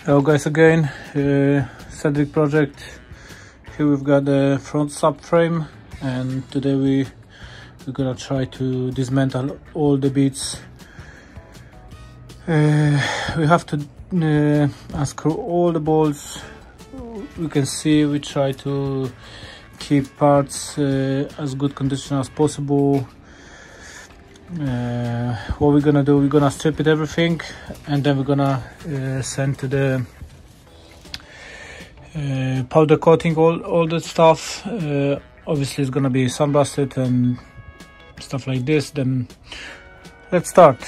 Hello guys again, Cedric project. Here we've got the front subframe, and today we're gonna try to dismantle all the bits. We have to unscrew all the bolts. We can see we try to keep parts as good condition as possible. What we're gonna do, we're gonna strip it everything, and then we're gonna send to the powder coating all the stuff. Obviously it's gonna be sandblasted and stuff like this. Then let's start.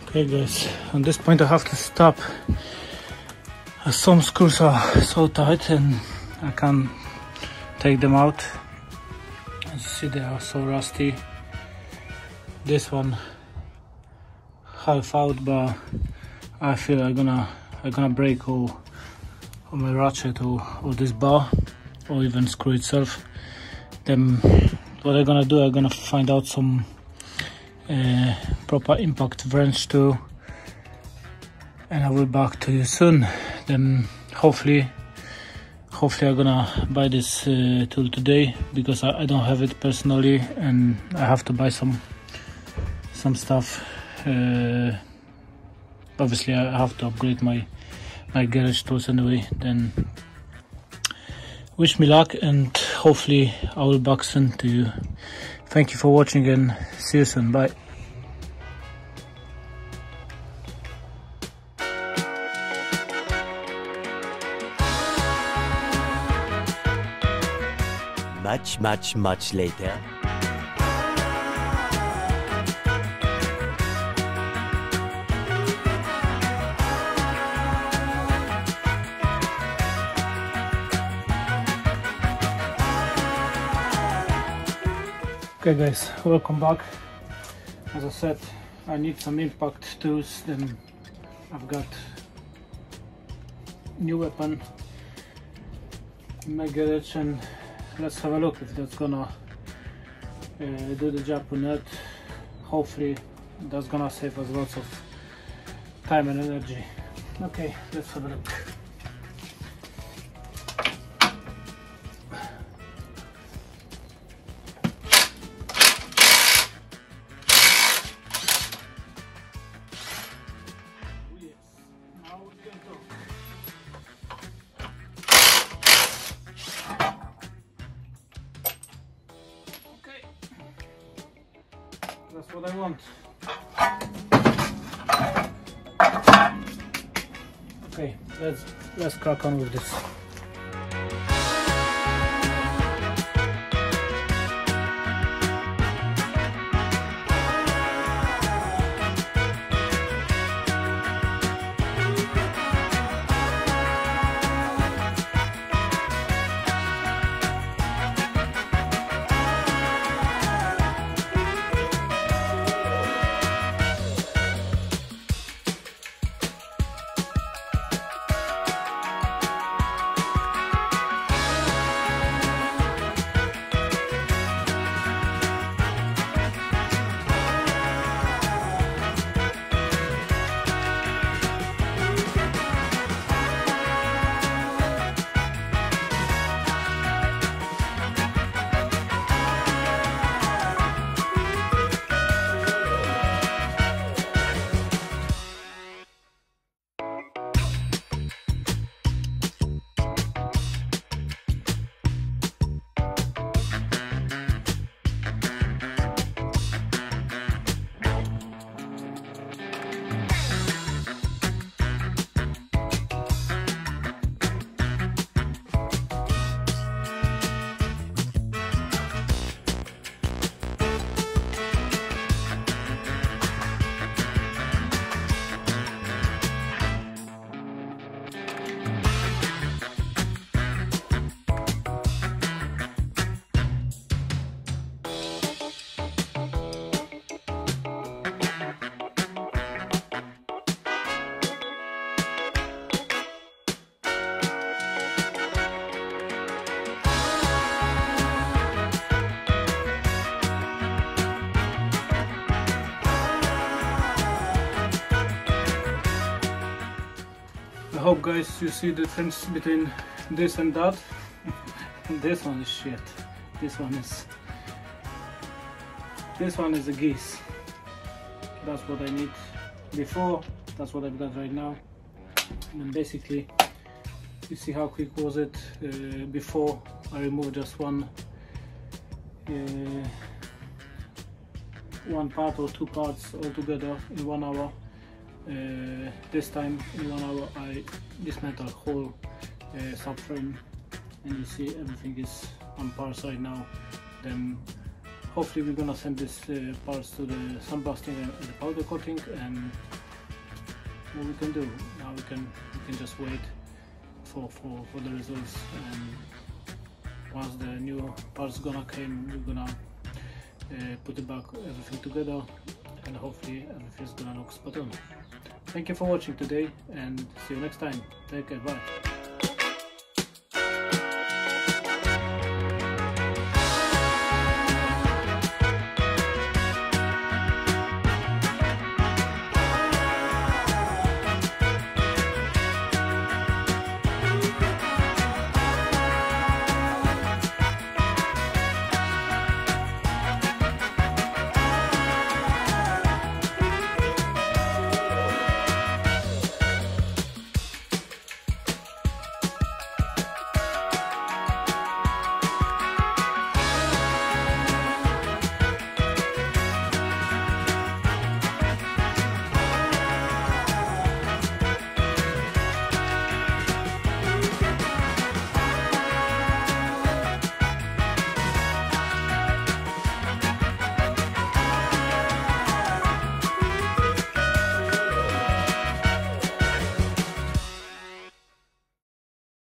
Okay guys, on this point I have to stop as some screws are so tight and I can't take them out. As you see, they are so rusty. This one half out, but I feel I'm gonna break all my ratchet or this bar, or even screw itself. Then what I'm gonna do, I'm gonna find out some proper impact wrench too, and I will back to you soon. Then hopefully I'm gonna buy this tool today, because I don't have it personally and I have to buy some stuff. Obviously I have to upgrade my garage tools anyway. Then wish me luck, and hopefully I will back soon to you. Thank you for watching and see you soon. Bye. Much later. Okay guys, welcome back. As I said, I need some impact tools. Then I've got new weapon in my garage, and let's have a look if that's gonna do the job or not. Hopefully that's gonna save us lots of time and energy. Okay, let's have a look. Now we can talk. That's what I want. Okay, let's crack on with this. I hope guys you see the difference between this and that. This one is shit. This one is a geese. That's what I need before, that's what I've got right now. And basically you see how quick was it before I removed just one part or two parts altogether in 1 hour. This time in 1 hour I dismantle whole subframe, and you see everything is on par side now. Then hopefully we're gonna send this parts to the sandblasting and the powder coating, and what we can do now, we can just wait for the results, and once the new parts gonna come, we're gonna put it back everything together, and hopefully everything's gonna look spot on. Thank you for watching today, and see you next time. Take care, bye.